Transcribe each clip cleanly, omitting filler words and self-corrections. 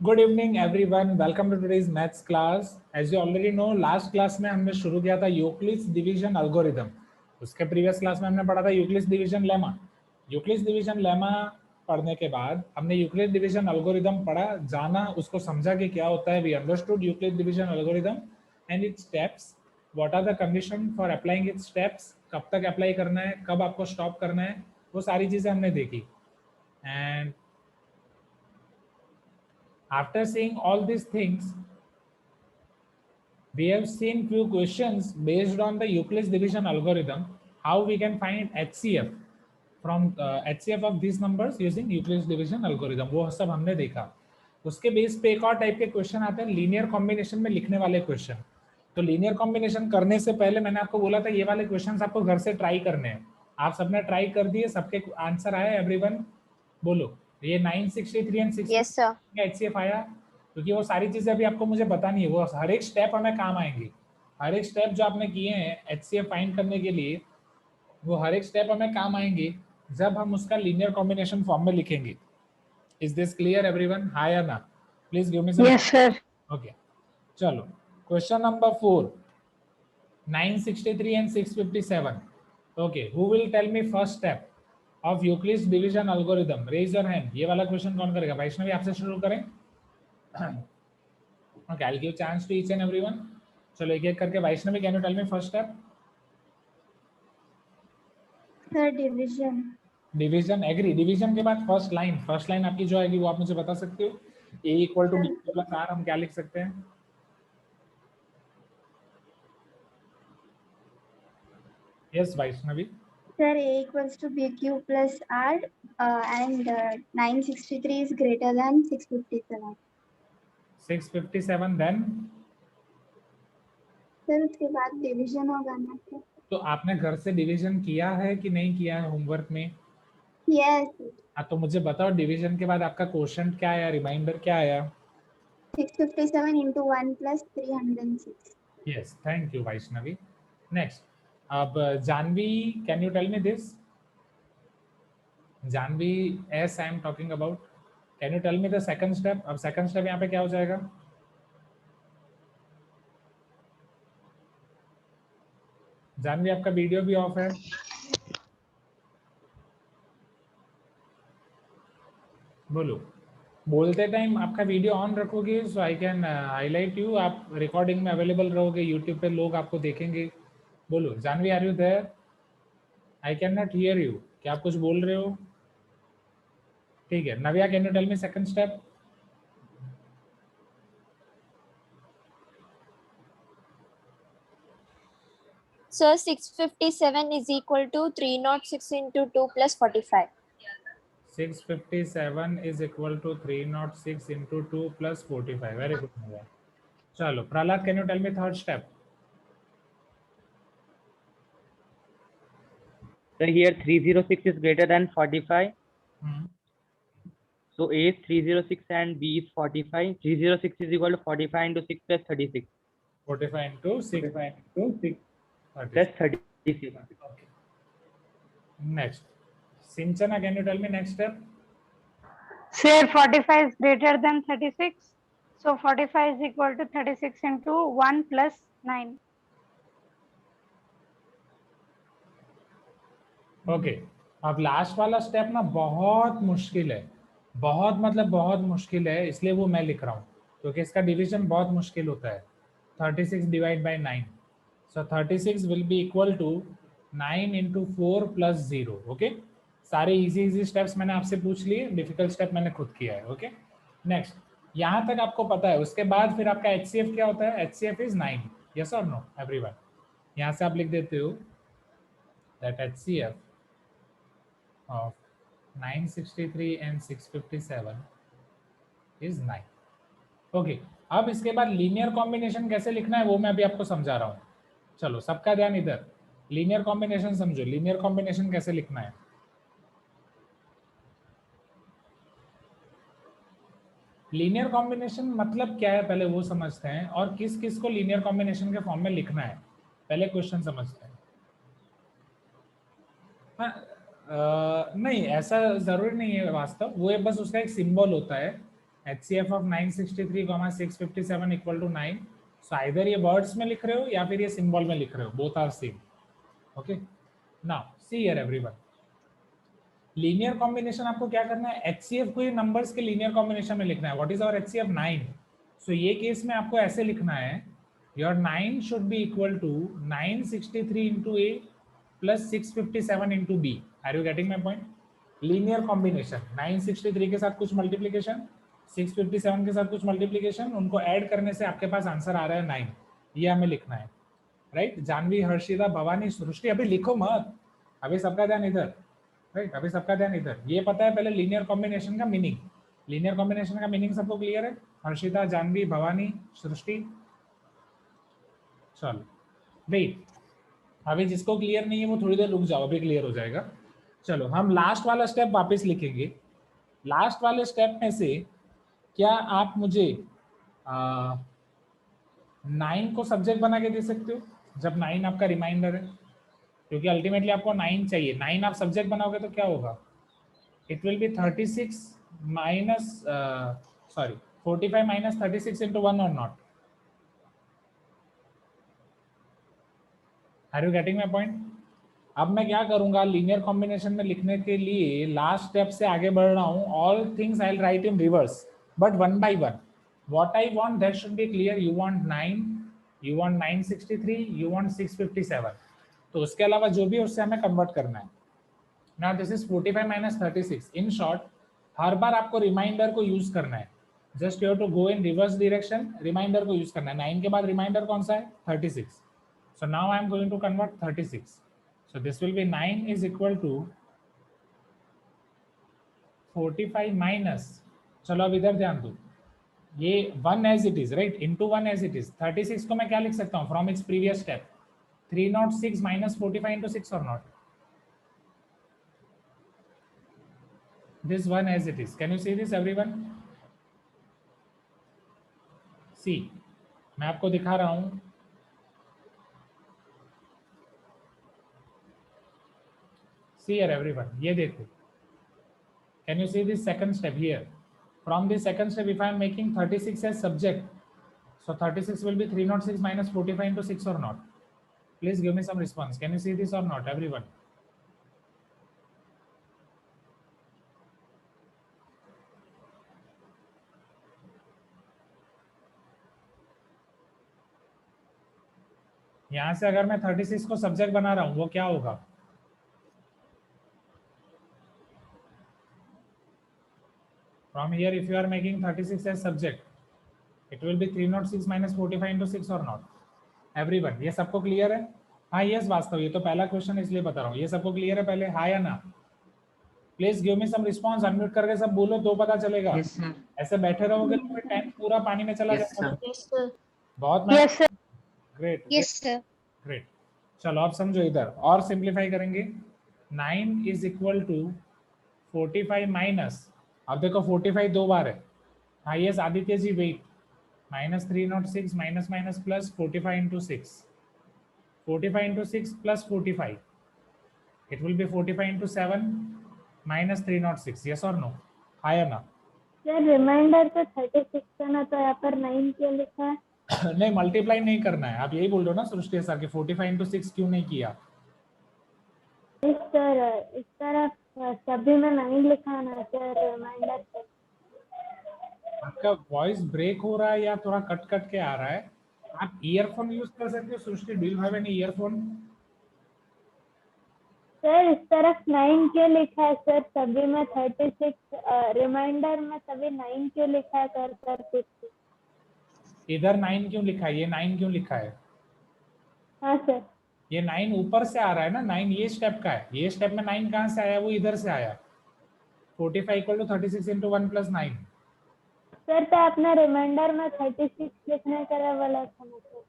Good evening everyone, welcome to today's maths class. As you already know, last class में हमने शुरू किया था यूक्लिड्स डिवीजन एल्गोरिथम। उसके प्रीवियस क्लास में हमने पढ़ा था Euclid's division lemma. Euclid's division lemma पढ़ने के बाद हमने यूक्लिड डिवीजन एल्गोरिथम पढ़ा, जाना, उसको समझा कि क्या होता है। We understood Euclid division algorithm and its steps, what are the condition for applying its steps, कब तक अप्लाई करना है, कब आपको स्टॉप करना है, वो सारी चीज़ें हमने देखी। And after seeing all these things, we have seen few questions based on the Euclid's division algorithm, how we can find HCF from HCF of these numbers using Euclid's division algorithm। वो सब हमने देखा। उसके base पे एक और type के question आते हैं लीनियर कॉम्बिनेशन में लिखने वाले क्वेश्चन। तो लीनियर कॉम्बिनेशन करने से पहले मैंने आपको बोला था ये वाले क्वेश्चंस आपको घर से ट्राई करने हैं। आप सबने ट्राई कर दिए, सबके आंसर आए एवरीवन? बोलो। ये 963 एंड 6 Yes, sir. HCF आया, क्योंकि वो सारी चीजें अभी आपको मुझे बतानी है, वो हर एक स्टेप हमें काम आएंगी। हर एक स्टेप जो आपने किए हैं HCF फाइंड करने के लिए, वो हर एक स्टेप हमें काम आएंगे जब हम उसका लीनियर कॉम्बिनेशन फॉर्म में लिखेंगे। Is this clear everyone? हाँ या ना? Please give me some. Yes, sir. Okay, चलो question number 4, 963 and 657. Okay, who will tell me first step of Euclid's division algorithm? Raise your hand. ये वाला question कौन करेगा? वैष्णवी, आपसे शुरू करें। Okay, I'll give chance to each and everyone. चलो एक एक करके। Vaishnavi, can you tell me first step? Sir, division. Division, agree. Division के बाद फर्स्ट लाइन आपकी जो आएगी वो आप मुझे बता सकते हो। A equal to B plus R हम क्या लिख सकते हैं? Yes Vaishnavi. Sir, A equals to BQ plus R and 963 is greater than 657. 657 then? Sir उसके बाद डिवीजन होगा ना सर? तो आपने घर से डिवीजन किया है कि नहीं किया है होमवर्क में? Yes. हाँ, तो मुझे बताओ डिवीजन के बाद आपका क्वोशंट क्या आया, रिमाइंडर क्या आया? 657 into 1 plus 306. Yes, thank you Vaishnavi. Next, अब Janvi, can you tell me this? Janvi, as I am talking about, can you tell me the second step? अब सेकंड स्टेप यहाँ पे क्या हो जाएगा? जानवी, आपका वीडियो भी ऑफ है। बोलो। बोलते टाइम आपका वीडियो ऑन रखोगे so I can highlight you. आप रिकॉर्डिंग में अवेलेबल रहोगे, यूट्यूब पे लोग आपको देखेंगे। बोलो Janvi, are you there? I can not hear you. क्या आप कुछ बोल रहे हो? ठीक है, Navya, can you tell me second step? Sir, 657 is equal to 306 into 2 plus 45. 657 is equal to 306 into 2 plus 45. Very good, Navya. चलो Prahlad, can you tell me third step? So here 306 is greater than 45. So A is 306 and B is 45. 306 is equal to 45 into 6 plus 36. 45 into 6 into 6 Plus 36. Okay. Next, Sinchana, can you tell me next step? Sir, 45 is greater than 36. So 45 is equal to 36 into 1 plus 9. Okay, अब last वाला step ना बहुत मुश्किल है, बहुत मतलब बहुत मुश्किल है, इसलिए वो मैं लिख रहा हूँ क्योंकि इसका डिवीजन बहुत मुश्किल होता है। 36 divide by 9, so 36 will be equal to 9 into 4 plus 0। Okay, सारे इजी स्टेप्स मैंने आपसे पूछ लिए, डिफिकल्ट स्टेप मैंने खुद किया है। ओके, नेक्स्ट, यहाँ तक आपको पता है। उसके बाद फिर आपका HCF क्या होता है? HCF is 9। Yes or no everyone? यहाँ से आप लिख देते हो that HCF of 963 and 657 is 9। Okay, अब इसके बाद लीनियर कॉम्बिनेशन कैसे लिखना है वो मैं अभी आपको समझा रहा हूँ। चलो सबका ध्यान इधर, लीनियर कॉम्बिनेशन समझो। लीनियर कॉम्बिनेशन कैसे लिखना है? लीनियर कॉम्बिनेशन मतलब क्या है पहले वो समझते हैं, और किस किस को लीनियर कॉम्बिनेशन के फॉर्म में लिखना है पहले क्वेश्चन समझते हैं। नहीं, ऐसा जरूरी नहीं है वास्तव, वो बस उसका एक सिंबल होता है HCF of 963, 657 equal to 9. So either ये वर्ड्स में लिख रहे हो या फिर ये सिंबल में लिख रहे हो, both are same. Okay, now see here everyone, linear combination आपको क्या करना है, HCF को ये नंबर्स के लीनियर कॉम्बिनेशन में लिखना है. What is our HCF? 9. So ये केस में आपको ऐसे लिखना है, your 9 should be equal to 963 into a plus 657 into b. Are you getting my point? Linear combination, 963 के साथ कुछ मल्टीप्लीकेशन, 657 के साथ कुछ मल्टीप्लीकेशन, उनको ऐड करने से आपके पास आंसर आ रहा है 9. ये हमें लिखना है, राइट? जानवी, हर्षिता, भवानी, सृष्टि, अभी लिखो मत, अभी सबका ध्यान इधर, राइट? अभी सबका ध्यान इधर. ये पता है पहले लीनियर कॉम्बिनेशन का मीनिंग. लीनियर कॉम्बिनेशन का मीनिंग सबको क्लियर है? हर्षिता, जानवी, भवानी, सृष्टि. चलो वेट, अभी जिसको क्लियर नहीं है वो थोड़ी देर रुक जाओ, अभी क्लियर हो जाएगा. चलो हम लास्ट वाला स्टेप वापस लिखेंगे. लास्ट वाले स्टेप में से क्या आप मुझे 9 को सब्जेक्ट बना के दे सकते हो, जब 9 आपका रिमाइंडर है? क्योंकि अल्टीमेटली आपको 9 चाहिए. 9 आप सब्जेक्ट बनाओगे तो क्या होगा? It will be 36 minus 45 minus 36 into 1 or not. Are you getting my point? अब मैं क्या करूंगा, लीनियर कॉम्बिनेशन में लिखने के लिए लास्ट स्टेप से आगे बढ़ रहा हूं. All things I will write in reverse, but one by one. What I want that should be clear. You want 9, you want 963, you want 657. तो उसके अलावा जो भी उससे हमें कन्वर्ट करना है. Now this is 45 minus 36. In short, हर बार आपको रिमाइंडर को यूज करना है. Just you have to go in reverse direction, remainder को यूज करना है. 9 के बाद रिमाइंडर कौन सा है? 36. So now I am going to convert 36. So this will be 9 is equal to 45 minus, चलो अब इधर ध्यान दो, ये 1 as it is, right? Into 1 as it is. 36 को मैं क्या लिख सकता हूँ from its previous step? 306 minus 45 into 6 or not? This 1 as it is. Can you see this everyone? See, मैं आपको दिखा रहा हूँ. See here everyone, ये देखो. Can you see this second step here? From this second step, if I am making 36 as subject, so 36 will be 306 minus 45 into 6 or not? Please give me some response. Can you see this or not, everyone? यहाँ से अगर मैं 36 को subject बना रहा हूँ, वो क्या होगा? From here, if you are making 36 as subject, it will be 306 minus 45 into 6 or not? Everyone, ये सबको क्लियर है? हाँ यस वास्तव, ये तो पहला क्वेश्चन इसलिए बता रहा हूँ. ये सबको क्लियर है पहले, हाँ या ना? Please give me some response. Unmute करके सब बोलो तो पता चलेगा. Yes, sir. ऐसे बैठे रहोगे तो फिर टाइम पूरा पानी में चला Yes, जाएगा. sir. Yes, sir. बहुत Yes, sir. Great. Yes, sir. Great. चलो अब समझो इधर और सिंप्लीफाई करेंगे. 9 इज इक्वल टू 45 माइनस, अब देखो 45 दो बार है. हाँ yes Aditya ji wait, minus 306 minus minus plus 45 into 6, 45 into 6 plus 45, it will be 45 into 7 minus 306. Yes or no? हाँ या ना? सर रिमाइंडर तो 36 है ना, तो यहाँ पर 9 क्यों लिखा है? नहीं मल्टीप्लाई नहीं करना है. आप यही बोल रहे हो ना सृष्टि सर कि 45 इंटू 6 क्यों नहीं किया? सर इस तरह सभी में 9 लिखा है ना सर रिमाइंडर पे. आपका वॉइस ब्रेक हो रहा है या थोड़ा कट कट के आ रहा है. आप ईयरफोन यूज कर सकते हो Srishti. Do you have any earphone? Sir इस तरफ 9 क्यों लिखा है सर? सभी में 36, रिमाइंडर में सभी 9 क्यों लिखा है सर? 50. इधर 9 क्यों लिखा है? ये 9 क्यों लिखा है? हाँ सर. ये 9 ऊपर से आ रहा है ना. 9 ये स्टेप का है. ये स्टेप में 9 कहाँ से आया? वो इधर से आया. 45 equal to 36 into 1 plus 9. Sir तो आपने रिमाइंडर में 36 लिखने का बोला था ना सर.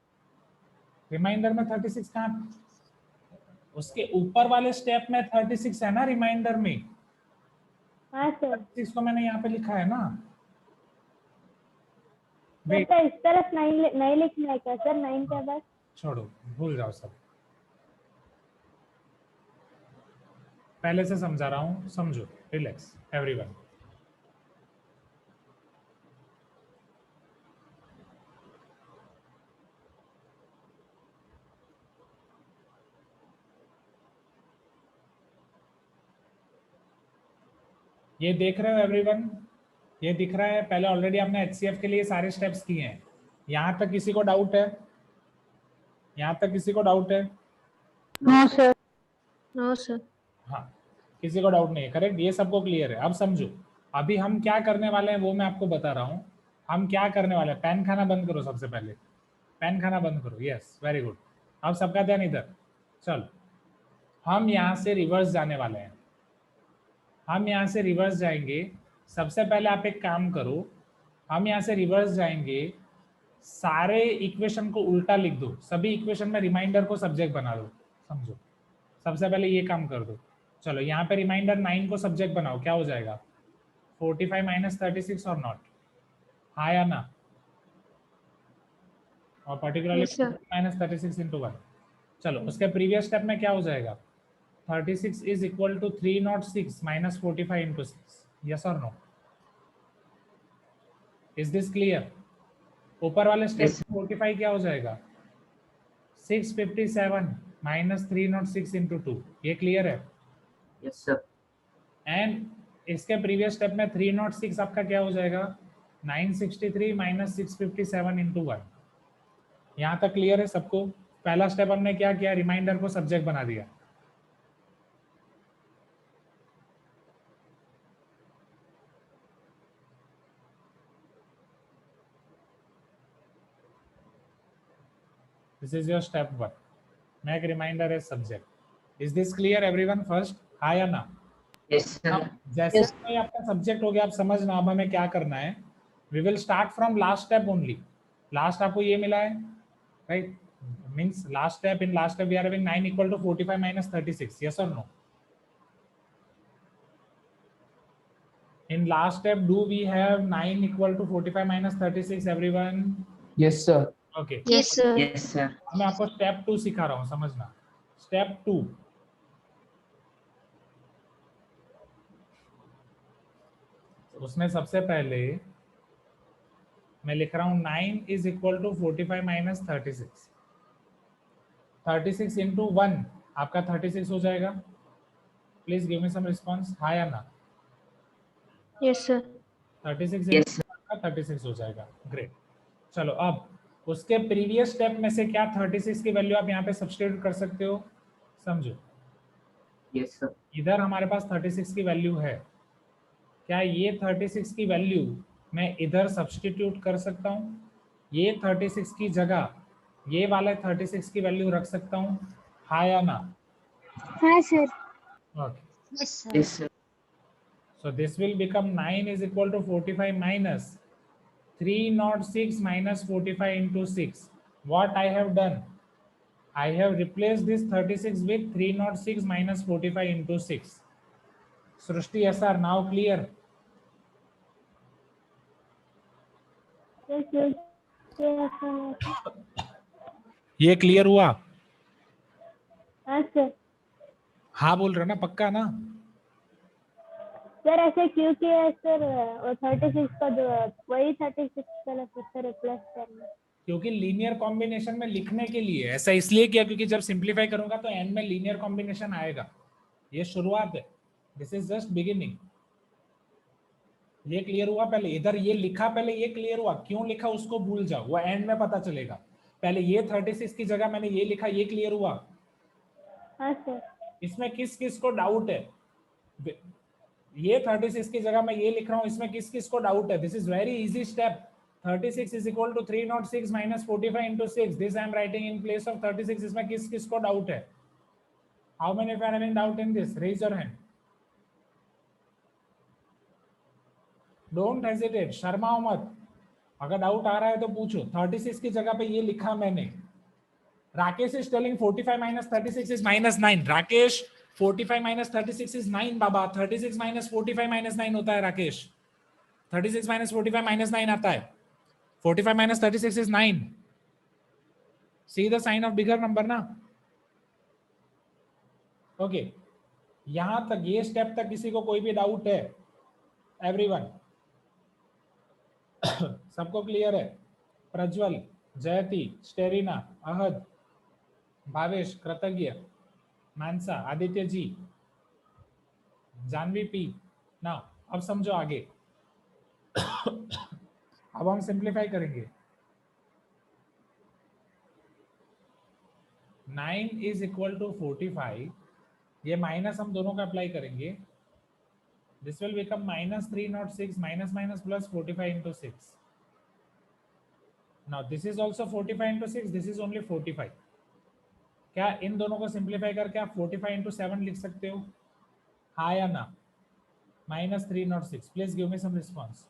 रिमाइंडर में 36 कहाँ? उसके ऊपर वाले स्टेप में 36 है ना रिमाइंडर में. हाँ सर. 36 को मैंने यहाँ पे लिखा है ना. सर तो इस तरफ 9 लिखना है क्या सर? 9 के बाद छोड़ो, भूल जाओ सब. पहले से समझा रहा हूँ, समझो. Relax everyone. ये देख रहे हो एवरीवन? ये दिख रहा है? पहले ऑलरेडी आपने HCF के लिए सारे स्टेप्स किए हैं। यहाँ तक किसी को डाउट है? यहाँ तक किसी को डाउट है? No sir. No, sir. हाँ, किसी को डाउट नहीं है, करेक्ट? ये सबको क्लियर है। अब समझो, अभी हम क्या करने वाले हैं वो मैं आपको बता रहा हूँ। हम क्या करने वाले हैं, पेन खाना बंद करो सबसे पहले, पेन खाना बंद करो। Yes, very good. अब सबका ध्यान इधर। चल, हम यहाँ से रिवर्स जाने वाले हैं। हम यहाँ से रिवर्स जाएंगे। सबसे पहले आप एक काम करो, हम यहाँ से रिवर्स जाएंगे, सारे इक्वेशन को उल्टा लिख दो, सभी इक्वेशन में रिमाइंडर को सब्जेक्ट बना दो। समझो, सबसे पहले ये काम कर दो। चलो, यहाँ पे रिमाइंडर 9 को सब्जेक्ट बनाओ, क्या हो जाएगा? 45 माइनस 36 और नॉट, हाँ या ना? और particularly Yes, sir. Minus 36 into 1। चलो, उसके प्रीवियस स्टेप में क्या हो जाएगा? 36 is equal to 306 minus 45 into 6। Yes or no? Is this clear? ऊपर वाले स्टेप 45 क्या हो जाएगा? 657 माइनस 306 इंटू 2। ये क्लियर है? Yes, sir. एंड इसके प्रीवियस स्टेप में 306 आपका क्या हो जाएगा? 963 माइनस 657 इंटू 1। यहाँ तक क्लियर है सबको? पहला स्टेप हमने क्या किया? रिमाइंडर को सब्जेक्ट बना दिया। This is your step 1. Make reminder as subject. Is this clear everyone? First, हाँ या ना? Yes, sir. अब जैसे ही आपका सब्जेक्ट हो गया, आप समझना अब हमें क्या करना है। We will start from last step only. Last आपको ये मिला है, right? Means last step, in last step we are having 9 equal to 45 minus 36. Yes or no? In last step, do we have 9 equal to 45 minus 36 everyone? Yes, sir. Okay. Yes, sir. Yes, sir. मैं आपको step 2 सिखा रहा हूँ, समझना। Step 2, उसमें सबसे पहले मैं लिख रहा हूँ 9 is equal to 45 minus 36। 36 into 1 आपका 36 हो जाएगा। Please give me some response, हाँ या ना? Yes, sir. 36 Yes, sir. आपका 36 हो जाएगा। ग्रेट। चलो, अब उसके प्रीवियस स्टेप में से क्या 36 की वैल्यू आप यहाँ पे सब्स्टिट्यूट कर सकते हो? समझो, Yes, sir. इधर हमारे पास 36 की वैल्यू है, क्या ये 36 की वैल्यू मैं इधर सब्स्टिट्यूट कर सकता हूँ? ये 36 की जगह ये वाला 36 की वैल्यू रख सकता हूँ, हाँ या ना? हाँ sir. Okay, Yes, sir. Yes, sir. so this will become 9 is equal to 45 minus 306 minus 45 into 6. What I have done, I have replaced this 36 with 306 minus 45 into 6. Srushti, yes sir, now clear? ये clear हुआ? हाँ sir. हाँ बोल रहे ना, पक्का ना? Sir ऐसे क्यों किया है सर? और 36 का जो वही 36 का फिर रिप्लेस करना, क्योंकि लीनियर कॉम्बिनेशन में लिखने के लिए ऐसा इसलिए किया क्योंकि जब सिंप्लीफाई करूंगा तो एंड में लीनियर कॉम्बिनेशन आएगा। ये शुरुआत है, दिस इज जस्ट बिगिनिंग। ये क्लियर हुआ? पहले इधर ये लिखा, पहले ये क्लियर हुआ, क्यों लिखा उसको भूल जाओ, वो एंड में पता चलेगा। पहले ये 36 की जगह मैंने ये लिखा, ये क्लियर हुआ? हाँ सर। इसमें किस किस को डाउट है? ये 36 की जगह मैं ये लिख रहा हूँ, इसमें किस किस को डाउट है? This is very easy step. 36 is equal to 306 minus 45 into 6. This I am writing in place of 36. इसमें किस किस को डाउट है? How many of you are having doubt in this? Raise your hand. Don't hesitate, शर्माओ मत। अगर doubt आ रहा है तो पूछो। 36 की जगह पे ये लिखा मैंने। Rakesh is telling 45 minus 36 is minus 9. Rakesh, 45 minus 36 is 9 Baba. 36 minus 45 minus 9 होता है राकेश। 36 minus 45 minus 9 आता है। 45 minus 36 is 9. See the sign of bigger number ना? ओके, यहां तक, ये स्टेप तक किसी को कोई भी डाउट है? एवरीवन? सबको क्लियर है? प्रज्वल, जयती, स्टेरिना, अहद, भावेश, कृतज्ञ, मानसा, आदित्य जी, जानवी पी। नाउ अब समझो आगे। अब हम सिंप्लीफाई करेंगे। 9 इज इक्वल टू 45, ये माइनस हम दोनों का अप्लाई करेंगे। This will become minus 306 minus minus plus 45 into 6. Now this is also 45 into 6, this is only 45. क्या इन दोनों को सिंप्लीफाई करके आप 45 into 7 लिख सकते हो? हाँ या ना? Minus 306. Please give me some response.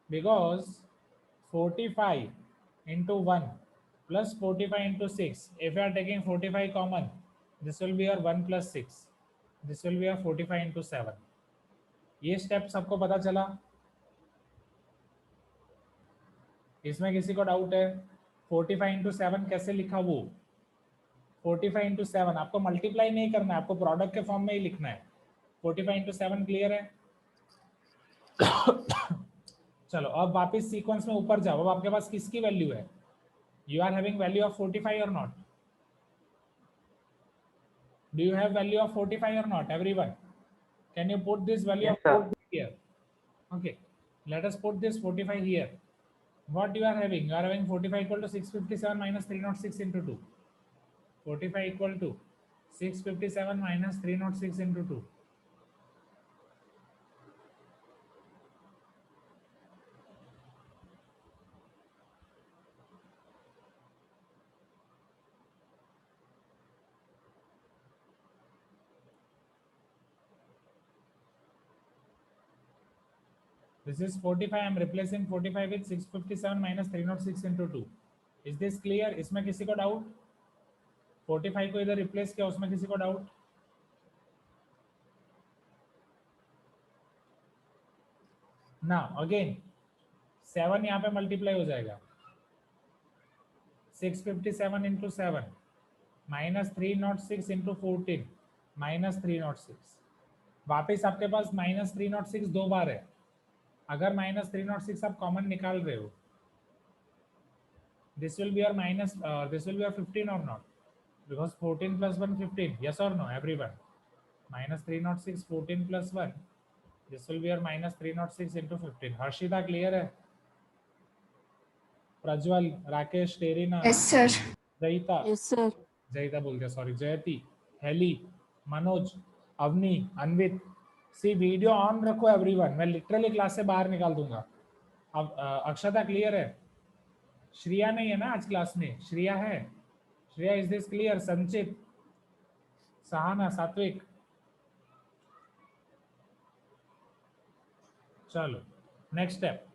Because 45 into 1 plus 45 into 6, if you are taking 45 common, this will be your 1 plus 6, this will be your 45 into 7. ये स्टेप सबको पता चला? इसमें किसी को डाउट है? 45 into 7 कैसे लिखा? वो 45 into 7 आपको मल्टीप्लाई नहीं करना है, आपको प्रोडक्ट के फॉर्म में ही लिखना है। 45 into 7 क्लियर है? चलो अब वापस सीक्वेंस में ऊपर जाओ। अब आपके पास किसकी वैल्यू है? You are having value of 45 or not? Do you have value of 45 or not everyone? Can you put this value Yes, of sir. 40 here? Okay, let us put this 45 here. What you are having? You are having 45 equal to 657 minus 306 into 2. 45 equal to 657 minus 306 into 2. This is 45. I am replacing 45 with 657 minus 306 into 2. Is this clear? इसमें किसी को doubt? 45 को इधर replace किया, उसमें किसी को doubt? ना अगेन 7 यहाँ पे मल्टीप्लाई हो जाएगा। 657 into 7 minus 306 into 14 minus 306. वापिस आपके पास माइनस 306 दो बार है। अगर माइनस 306 आप कॉमन निकाल रहे हो, this will be your minus this will be your 15 or not? Because 14 plus 1 15. Yes or no everyone? Minus 306 14 plus 1, this will be your minus 306 into 15. Harshita clear है? Prajwal, Rakesh, टेरिना, Yes, sir. Jayita, Yes, sir. Jayita बोल दिया sorry, Jayati, Heli, Manoj, Avani, Anvit. See video on रखो everyone, मैं literally class से बाहर निकाल दूंगा। अब अक्षता क्लियर है? श्रिया नहीं है ना आज क्लास में? श्रिया है? Shreya, is this clear? संचित, सहाना, सात्विक। चलो नेक्स्ट स्टेप।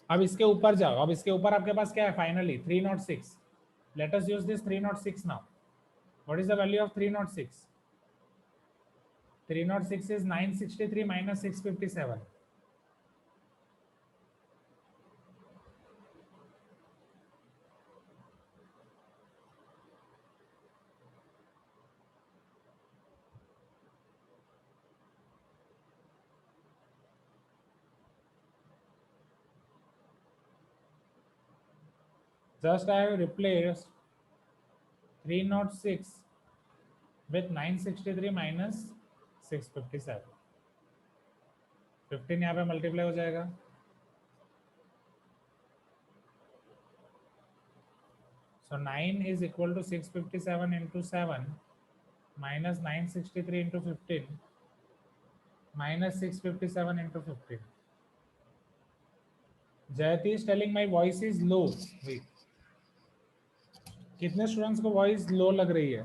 अब इसके ऊपर जाओ। अब इसके ऊपर आपके पास क्या है? Finally 306. Let us use this 306 now. What is the value of 306? 306 is 963 minus 657. Just I have replaced 306 with 963 minus 657. 15 यहाँ पे मल्टीप्लाई हो जाएगा। So 9 is equal to 657 into 7 minus 963 into 15 minus 657 into 15. Jayati is telling my voice is low. Wait. कितने students को voice लो लग रही है?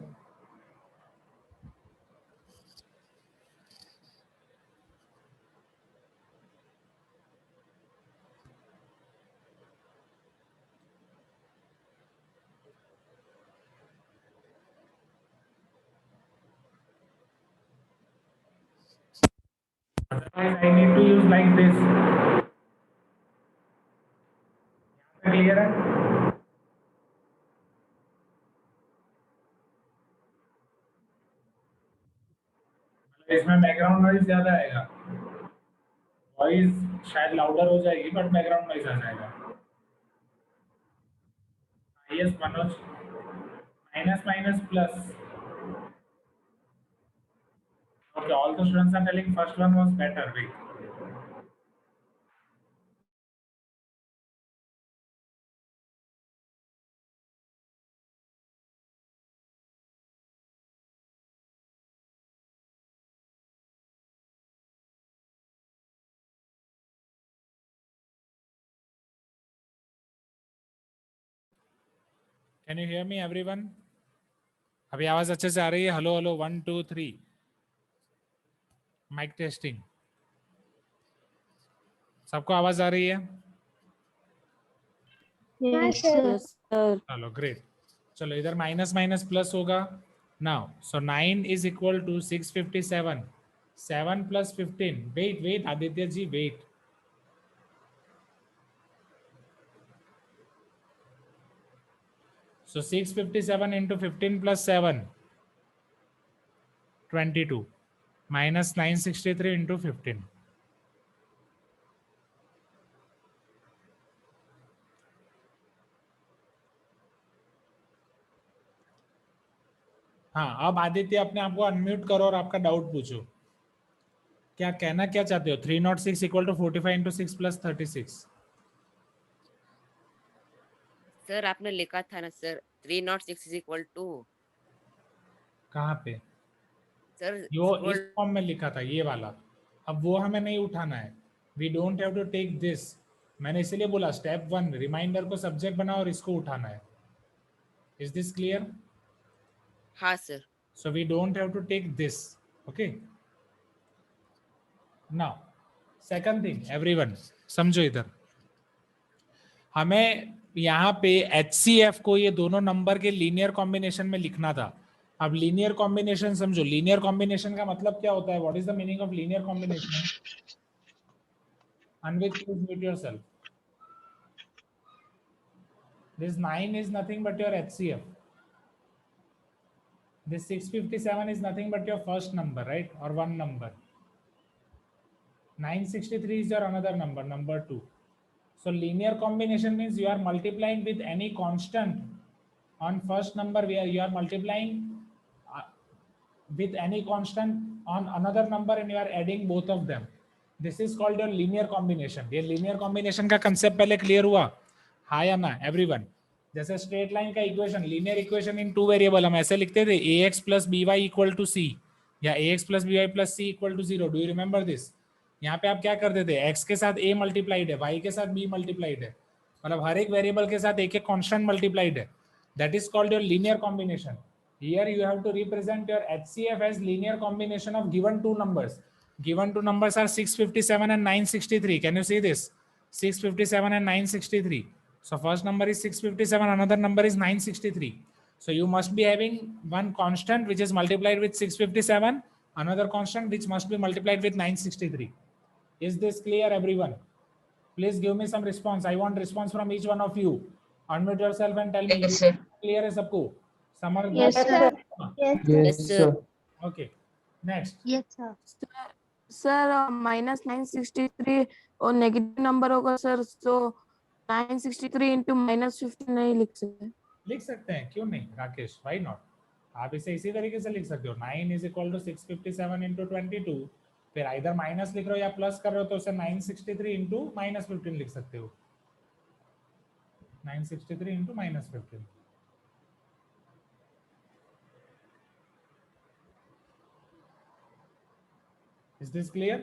I need to use like this. Clear है? इसमें बैकग्राउंड नॉइज ज्यादा आएगा, वॉइस शायद लाउडर हो जाएगी बट बैकग्राउंड नॉइज आ जाएगा। Yes Manoj, minus minus plus Okay, all the students are telling first one was better. Wait. Can you hear me, everyone? अभी आवाज अच्छे से आ रही है? Hello hello 1 2 3 mike testing. सबको आवाज आ रही है? Yes, sir. चलो ग्रेट. चलो इधर माइनस माइनस प्लस होगा. Now so 9 is equal to 657. 7 plus 15. Wait wait Aditya ji wait. So 657 into 15 plus 7, 22, minus 963 into 15. हाँ, अब आदित्य अपने आप को अनम्यूट करो और आपका डाउट पूछो. क्या कहना क्या चाहते हो? 306 equal to 45 into 6 plus 36. Sir आपने लिखा था ना सर 306 इज इक्वल टू. कहाँ पे? सर यो इस फॉर्म में लिखा था ये वाला. अब वो हमें नहीं उठाना है. We don't have to take this. मैंने इसीलिए बोला स्टेप 1 रिमाइंडर को सब्जेक्ट बनाओ और इसको उठाना है. Is this clear? हाँ sir. So we don't have to take this. Okay. Now, second thing, everyone, समझो इधर. हमें यहाँ पे HCF को ये दोनों नंबर के लीनियर कॉम्बिनेशन में लिखना था. अब लीनियर कॉम्बिनेशन समझो. लीनियर कॉम्बिनेशन का मतलब क्या होता है? What is the meaning of linear combination? Anvit, please mute yourself. This 9 is nothing but your HCF. This 657 is nothing but your first number, right? Or one number. 963 is your another number, number 2. So linear combination means you are multiplying with any constant on first number, where you are multiplying with any constant on another number and you are adding both of them. This is called your linear combination. ये linear combination का concept पहले clear हुआ? हाँ या ना everyone? जैसे straight line का equation, linear equation in 2 variable हम ऐसे लिखते थे ax plus by equal to c या ax plus by plus c equal to 0. Do you remember this? यहाँ पे आप क्या करते थे? x के साथ a मल्टीप्लाइड है, y के साथ b मल्टीप्लाइड है, मतलब हर एक वेरिएबल के साथ एक एक कांस्टेंट मल्टीप्लाइड है. That is called your linear combination. Here you have to represent your HCF as linear combination of given two numbers. Given two numbers are 657 and 963. Can you see this? 657 and 963. So first number is 657, another number is 963. So you must be having one constant which is multiplied with 657, another constant which must be multiplied with 963. Is this clear, everyone? Please give me some response. I want response from each one of you. Unmute yourself and tell me. Yes, sir. Clear है सबको? Samar? Yes, sir. Yes, Yes, sir. Okay. Next. yes, sir. Sir minus 963 और negative number होगा sir, तो 963 into minus 15 नहीं लिख सकते? लिख सकते हैं, क्यों नहीं राकेश? Why not? आप इसे इसी तरीके से लिख सकते हो. 9 इज इक्वल टू 657 इंटू 22. फिर इधर माइनस लिख रहे हो या प्लस कर रहे हो तो उसे 963 इंटू माइनस 15 लिख सकते हो. 963 into minus 15. Is this clear?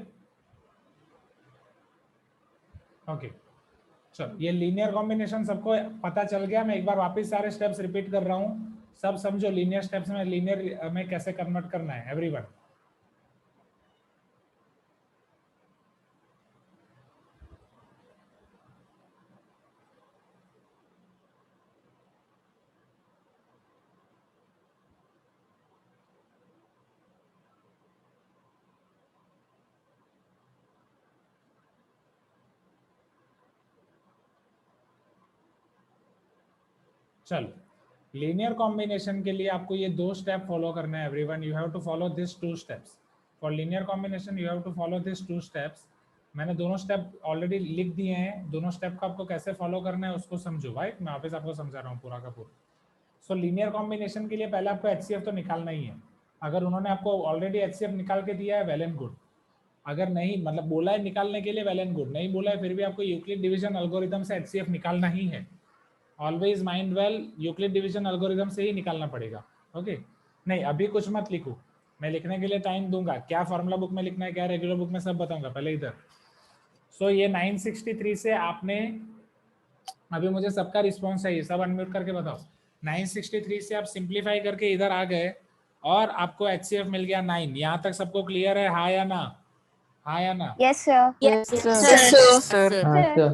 Okay. चलो ये लीनियर कॉम्बिनेशन सबको पता चल गया. मैं एक बार वापस सारे स्टेप्स रिपीट कर रहा हूँ. सब समझो लीनियर स्टेप्स में लीनियर में कैसे कन्वर्ट करना है एवरीवन. चलो लीनियर कॉम्बिनेशन के लिए आपको ये 2 स्टेप फॉलो करना है everyone. You have to follow this 2 steps. For linear combination you have to follow this 2 steps. मैंने दोनों स्टेप ऑलरेडी लिख दिए हैं. दोनों स्टेप का आपको कैसे फॉलो करना है उसको समझो. राइट, मैं वापस आपको समझा रहा हूँ पूरा का पूरा. सो लीनियर कॉम्बिनेशन के लिए पहले आपको HCF तो निकालना ही है. अगर उन्होंने आपको ऑलरेडी एचसीएफ निकाल के दिया है, वेल एंड गुड. अगर नहीं, मतलब बोला है निकालने के लिए, वेल एंड गुड. नहीं बोला है फिर भी आपको यूक्लिड डिवीजन एल्गोरिथम से एचसीएफ निकालना ही है. Always mind well, Euclid division algorithm से ही निकालना पड़ेगा. ओके. नहीं अभी कुछ मत लिखो, मैं लिखने के लिए टाइम दूंगा. क्या फॉर्मूला बुक में लिखना है, क्या रेगुलर बुक में, सब बताऊंगा. पहले इधर. सो ये 963 से आपने, अभी मुझे सबका रिस्पॉन्स चाहिए, सब अनम्यूट करके बताओ. 963 से आप सिंप्लीफाई करके इधर आ गए और आपको एचसीएफ मिल गया 9. यहाँ तक सबको क्लियर है, हाँ या ना? हाँ या ना? Yes, sir. Yes, sir. Sir हाँ सर.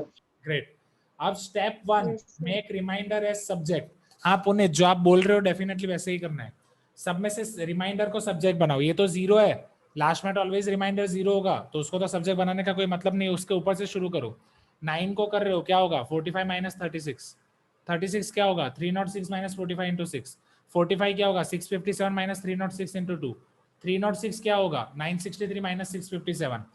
ग्रेट. अब step 1, make remainder as subject. हाँ पुणे, जो आप बोल रहे हो डेफिनेटली वैसे ही करना है. सब में से रिमाइंडर को सब्जेक्ट बनाओ. ये तो 0 है, लास्ट में ऑलवेज रिमाइंडर 0 होगा, तो उसको तो सब्जेक्ट बनाने का कोई मतलब नहीं. उसके ऊपर से शुरू करो. 9 को कर रहे हो, क्या होगा? 45 माइनस 36. 36 क्या होगा? 306 माइनस 45 इंटू 6. 45 क्या होगा? 657 माइनस 306 इंटू 2. 306 क्या होगा? 963 minus 657.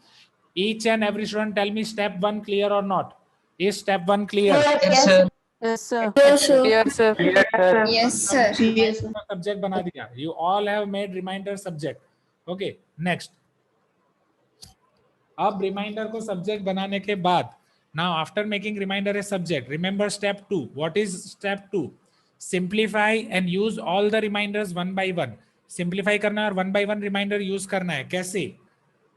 Each and every student tell me step 1 clear or not? Is step 1 clear? Yes sir. Yes, sir. Yes, sir. Yes, sir. Yes, sir. Subject बना दिया. You all have made reminder subject. Okay, next. अब reminder को subject बनाने के बाद, now after making reminder a subject, remember step 2. What is step 2? Simplify and use all the reminders one by one. Simplify करना है और one by one reminder use करना है. कैसे?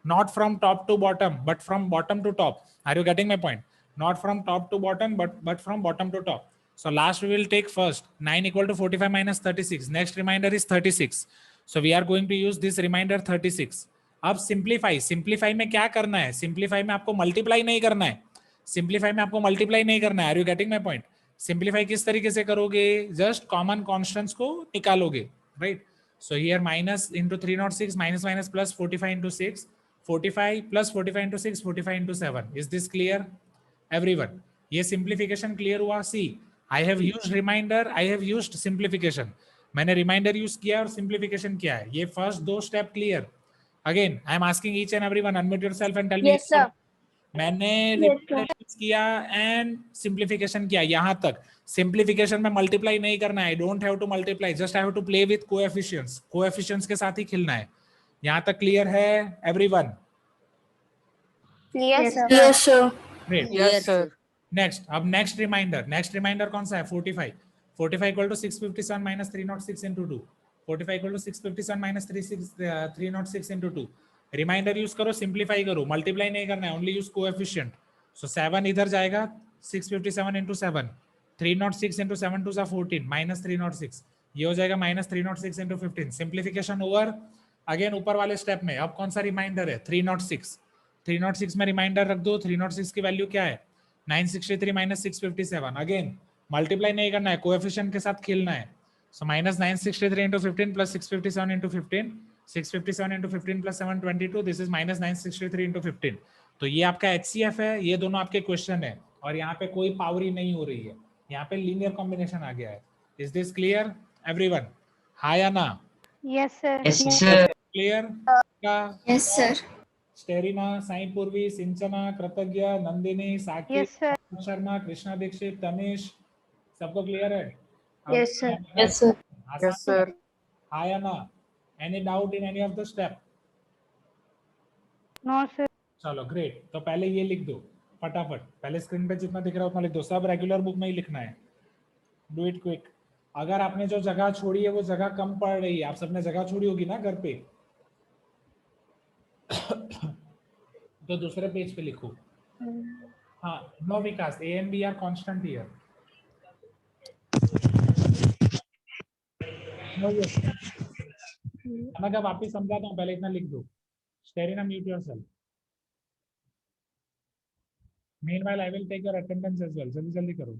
Not from top to bottom, but from bottom to top. Are you getting my point? Not from top to bottom, but from bottom to top. So last we will take first 9 equal to 45 minus 36. Next reminder is 36. So we are going to use this reminder 36. अब simplify में क्या करना है? Simplify में आपको multiply नहीं करना है. सिंप्लीफाई में आपको मल्टीप्लाई नहीं करना है. Are you getting my point? Simplify किस तरीके से करोगे? जस्ट कॉमन कॉन्स्टेंट्स को निकालोगे, right? So here minus into 306 minus minus plus 45 into 6, 45 plus 45 into 6, 45 into 7. Is this clear, everyone? ये simplification clear हुआ? See, I have used reminder, I have used simplification. मैंने reminder use किया और simplification किया है. ये first दो step clear. Again, I am asking each and everyone, unmute yourself and tell me. Yes, sir. मैंने reminder use किया and simplification किया. यहाँ तक simplification में multiply नहीं करना है. Don't have to multiply. Just I have to play with coefficients. Coefficients के साथ ही खेलना है. यहाँ तक क्लियर है everyone? Yes, sir. Yes, sir. Great. Yes, sir. Next, अब नेक्स्ट रिमाइंडर कौन सा है? 45. 45 equal to 657 minus 306 into 2. 45 equal to 657 minus 306 into 2. Remainder use करो, सिंप्लीफाई करो, मल्टीप्लाई नहीं करना है, ओनली यूज कोएफिशिएंट. सो 7 इधर जाएगा, 657 इंटू 7, 306 इंटू 7 टू 14 माइनस 306. ये हो जाएगा minus 306 into 15. Simplification over. Again ऊपर वाले स्टेप में अब कौन सा रिमाइंडर है? 306. 306 में रिमाइंडर रख दो. 306 की वैल्यू क्या है? 963 माइनस 657. अगेन मल्टीप्लाई नहीं करना है, कोएफिशिएंट के साथ खेलना है. So minus 963 into 15 plus 657 into 15, 657 into 15 plus 722. This is minus 963 into 15. तो ये आपका एचसीएफ है. ये दोनों आपके क्वेश्चन है और यहाँ पे कोई पावरी नहीं हो रही है, यहाँ पे लीनियर कॉम्बिनेशन आ गया है. Is this clear everyone? हाँ या ना? Yes, sir. Yes sir. Clear? Yes, sir. Sterina, Sai Purvi, Sinchana, कृतज्ञ, नंदिनी, साकी, Yes, sir. शर्मा, कृष्णा दीक्षित, तनिष, सबको क्लियर है? Yes, sir. Yes, sir. आसान Yes, sir. हाँ या ना? Any doubt in any of the step? No, sir. चलो ग्रेट. तो पहले ये लिख दो फटाफट. पहले स्क्रीन पे जितना दिख रहा है उतना लिख दो. सब रेगुलर बुक में ही लिखना है. Do it quick. अगर आपने जो जगह छोड़ी है वो जगह कम पड़ रही है, आप सबने जगह छोड़ी होगी ना घर पे, तो दूसरे पेज पे लिखो. हाँ, no Vikas, A and B are constant here. मैं जब वापिस समझाता हूँ, पहले इतना लिख दो. Sterina, mute yourself. Meanwhile I will take your attendance as well. जल्दी जल्दी करो.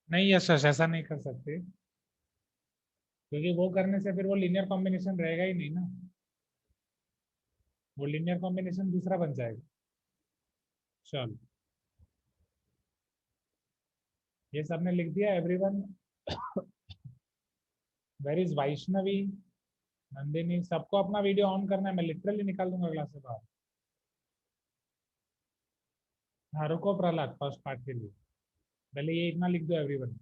नहीं यश ऐसा नहीं कर सकते, क्योंकि वो करने से फिर वो लीनियर कॉम्बिनेशन रहेगा ही नहीं ना, वो लीनियर कॉम्बिनेशन दूसरा बन जाएगा। चलो ये सबने लिख दिया everyone. Where is Vaishnavi, Nandini, सबको अपना वीडियो ऑन करना है, मैं लिटरली निकाल दूंगा क्लास से बाहर। हाँ रुको प्रहलाद, फर्स्ट पार्ट के लिए पहले ये इतना लिख दो एवरीवन।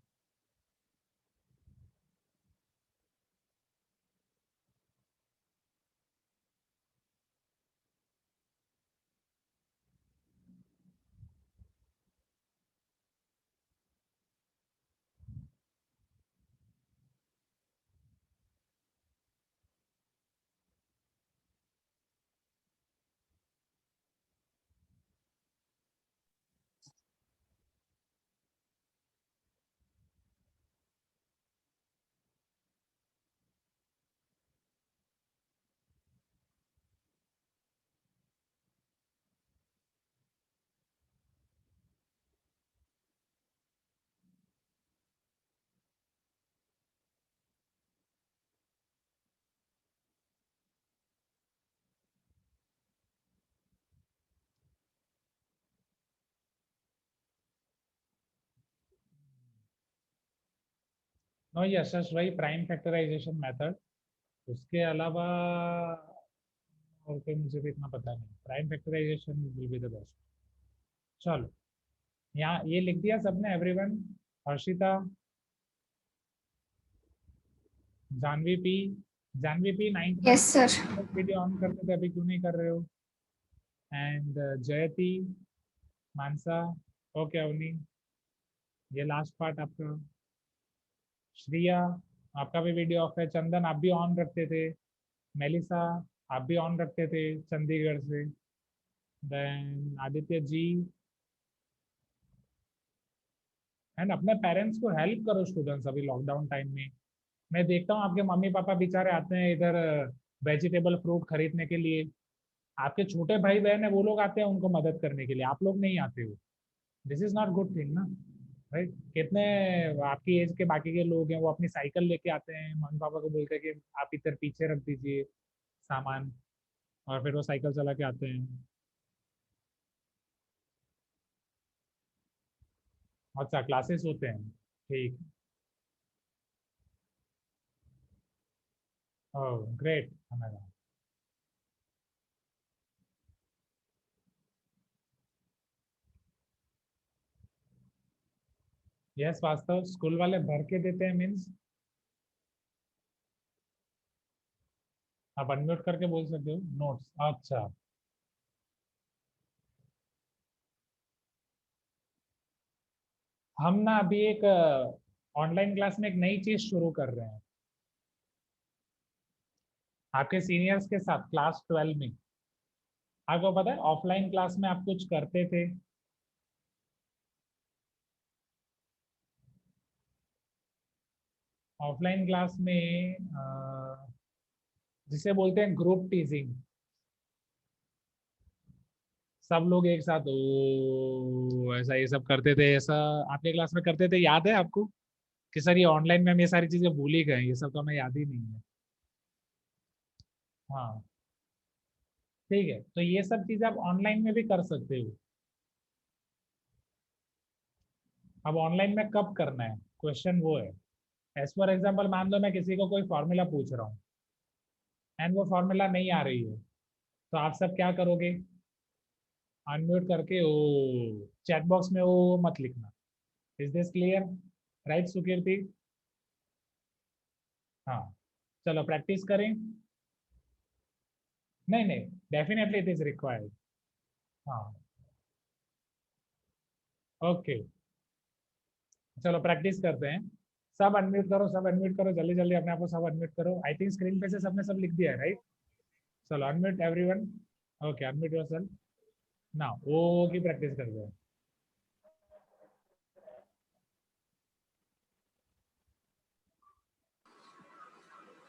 नो यशस वही प्राइम फैक्टराइजेशन मेथड, उसके अलावा और कोई मुझे भी इतना पता नहीं। Prime factorization will be the best. चलो यहाँ ये लिख दिया सबने everyone. Harshita, Janhvi P, Janhvi P 9th Yes, sir. Video on करते थे, अभी क्यों नहीं कर रहे हो? एंड जयती, मानसा, ओके अवनी, ये लास्ट पार्ट आपका। श्रिया, आपका भी वीडियो ऑफ है। चंदन आप भी ऑन रखते थे। मेलिसा आप भी ऑन रखते थे चंडीगढ़ से। देन आदित्य जी, एंड अपने पेरेंट्स को हेल्प करो स्टूडेंट्स अभी लॉकडाउन टाइम में। मैं देखता हूँ आपके मम्मी पापा बेचारे आते हैं इधर वेजिटेबल फ्रूट खरीदने के लिए, आपके छोटे भाई बहन है वो लोग आते हैं उनको मदद करने के लिए, आप लोग नहीं आते हो। This is not good thing ना, राइट? कितने आपकी एज के बाकी के लोग हैं वो अपनी साइकिल लेके आते हैं, मम्मी पापा को बोलते हैं कि आप इधर पीछे रख दीजिए सामान, और फिर वो साइकिल चला के आते हैं। अच्छा क्लासेस होते हैं, ठीक। Oh great. हमारा यस वास्तव स्कूल वाले भर के देते हैं मीन्स आप अनम्यूट करके बोल सकते हो नोट्स। अच्छा हम ना अभी एक ऑनलाइन क्लास में एक नई चीज शुरू कर रहे हैं आपके सीनियर्स के साथ क्लास 12 में। आपको पता है ऑफलाइन क्लास में आप कुछ करते थे, ऑफलाइन क्लास में जिसे बोलते हैं ग्रुप टीजिंग, सब लोग एक साथ ओ ऐसा ये सब करते थे, ऐसा आपके क्लास में करते थे, याद है आपको? कि सर ये ऑनलाइन में हम ये सारी चीजें भूल ही गए, ये सब तो हमें याद ही नहीं है। हाँ ठीक है, तो ये सब चीजें आप ऑनलाइन में भी कर सकते हो। अब ऑनलाइन में कब करना है क्वेश्चन वो है। एज फॉर एग्जाम्पल मान लो मैं किसी को कोई फॉर्मूला पूछ रहा हूँ एंड वो फॉर्मूला नहीं आ रही है, तो आप सब क्या करोगे? अनम्यूट करके ओ चैट बॉक्स में ओ मत लिखना। Is this clear? Right Sukirti? हाँ चलो प्रैक्टिस करें। नहीं नहीं डेफिनेटली इट इज रिक्वायर्ड। हाँ ओके चलो प्रैक्टिस करते हैं। सब अनम्यूट करो, सब अनम्यूट करो, जल्दी जल्दी अपने आप को सब अनम्यूट करो। आई थिंक स्क्रीन पे से सबने सब लिख दिया है राइट? चलो unmute everyone. Okay unmute yourself now. Okay practice करते हैं।